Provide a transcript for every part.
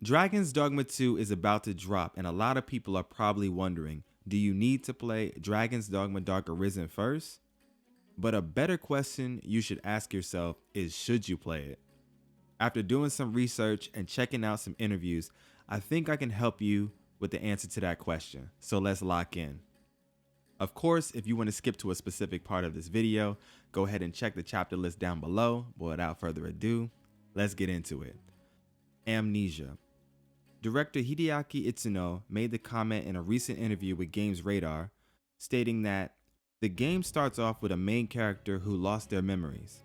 Dragons Dogma 2 is about to drop, and a lot of people are probably wondering, do you need to play Dragons Dogma Dark Arisen first? But a better question you should ask yourself is, should you play it? After doing some research and checking out some interviews, I think I can help you with the answer to that question. So let's lock in. Of course, if you want to skip to a specific part of this video, go ahead and check the chapter list down below. But without further ado, let's get into it. Amnesia. Director Hideaki Itsuno made the comment in a recent interview with Games Radar, stating that the game starts off with a main character who lost their memories.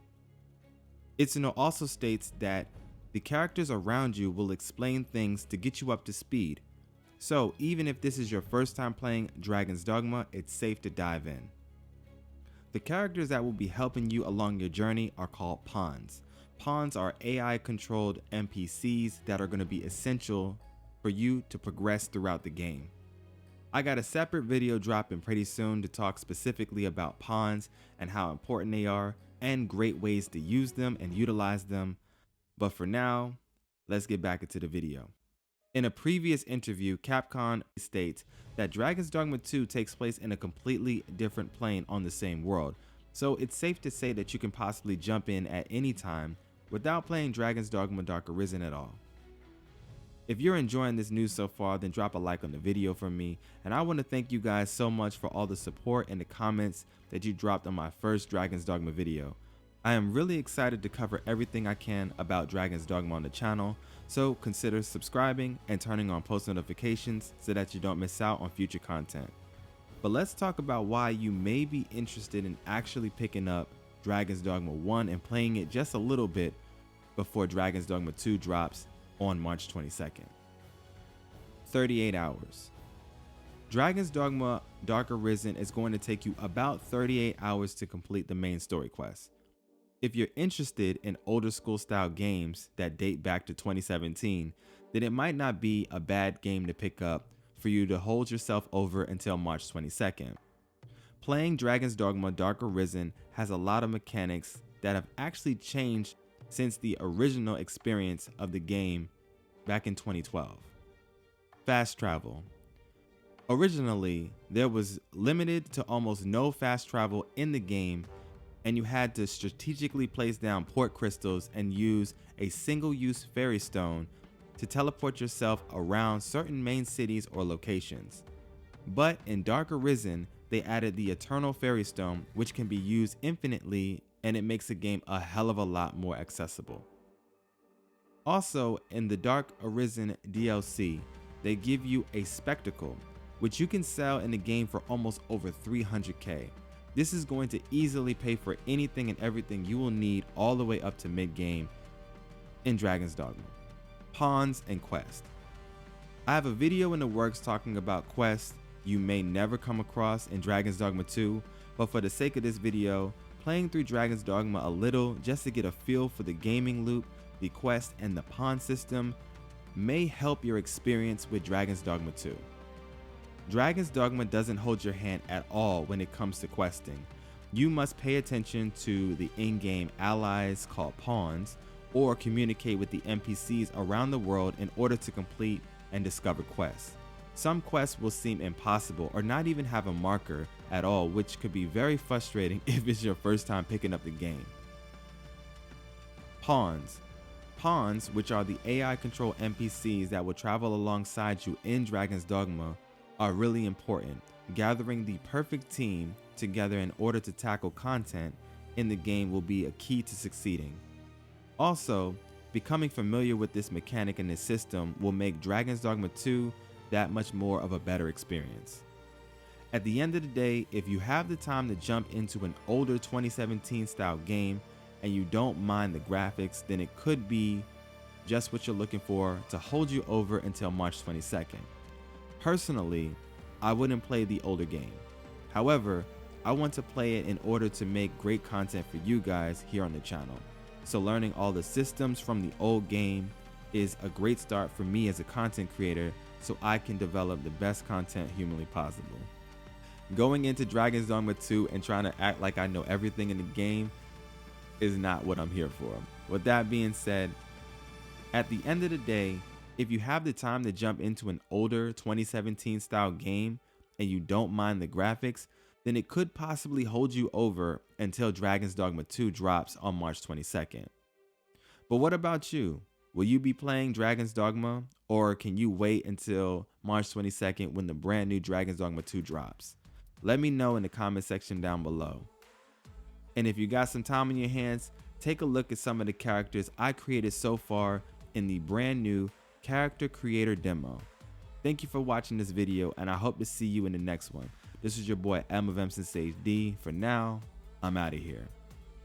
Itsuno also states that the characters around you will explain things to get you up to speed. So even if this is your first time playing Dragons Dogma, it's safe to dive in. The characters that will be helping you along your journey are called pawns. Pawns are AI controlled NPCs that are going to be essential for you to progress throughout the game. I got a separate video dropping pretty soon to talk specifically about pawns and how important they are and great ways to use them and utilize them. But for now, let's get back into the video. In a previous interview, Capcom states that Dragons Dogma 2 takes place in a completely different plane on the same world, so it's safe to say that you can possibly jump in at any time without playing Dragons Dogma Dark Arisen at all. If you're enjoying this news so far, then drop a like on the video for me, and I want to thank you guys so much for all the support and the comments that you dropped on my first Dragons Dogma video. I am really excited to cover everything I can about Dragons Dogma on the channel, so consider subscribing and turning on post notifications so that you don't miss out on future content. But let's talk about why you may be interested in actually picking up Dragons Dogma 1 and playing it just a little bit before Dragons Dogma 2 drops on March 22nd. 38 hours. Dragons Dogma Dark Arisen is going to take you about 38 hours to complete the main story quest. If you're interested in older school style games that date back to 2017, then it might not be a bad game to pick up for you to hold yourself over until March 22nd. Playing Dragons Dogma Dark Arisen has a lot of mechanics that have actually changed since the original experience of the game back in 2012. Fast travel. Originally, there was limited to almost no fast travel in the game, and you had to strategically place down port crystals and use a single-use fairy stone to teleport yourself around certain main cities or locations. But in Dark Arisen, they added the Eternal Fairy Stone, which can be used infinitely, and it makes the game a hell of a lot more accessible. Also, in the Dark Arisen DLC, they give you a spectacle, which you can sell in the game for almost over 300k. This is going to easily pay for anything and everything you will need all the way up to mid-game in Dragons Dogma. Pawns and Quest. I have a video in the works talking about quests you may never come across in Dragons Dogma 2, but for the sake of this video, playing through Dragons Dogma a little just to get a feel for the gaming loop, the quest, and the pawn system may help your experience with Dragons Dogma 2. Dragons Dogma doesn't hold your hand at all when it comes to questing. You must pay attention to the in-game allies called pawns, or communicate with the NPCs around the world in order to complete and discover quests. Some quests will seem impossible or not even have a marker at all, which could be very frustrating if it's your first time picking up the game. Pawns. Pawns, which are the AI controlled NPCs that will travel alongside you in Dragons Dogma, are really important. Gathering the perfect team together in order to tackle content in the game will be a key to succeeding. Also, becoming familiar with this mechanic and this system will make Dragons Dogma 2 that much more of a better experience. At the end of the day, if you have the time to jump into an older 2017 style game and you don't mind the graphics, then it could be just what you're looking for to hold you over until March 22nd. Personally, I wouldn't play the older game. However, I want to play it in order to make great content for you guys here on the channel. So learning all the systems from the old game is a great start for me as a content creator, so I can develop the best content humanly possible. Going into Dragons Dogma 2 and trying to act like I know everything in the game is not what I'm here for. With that being said, at the end of the day, If you have the time to jump into an older 2017 style game and you don't mind the graphics, then it could possibly hold you over until Dragons Dogma 2 drops on March 22nd. But what about you? Will you be playing Dragons Dogma, or can you wait until March 22nd when the brand new Dragons Dogma 2 drops? Let me know in the comment section down below. And if you got some time on your hands, take a look at some of the characters I created so far in the brand new character creator demo. Thank you for watching this video, and I hope to see you in the next one. This is your boy M of M Sensei D. For now, I'm out of here.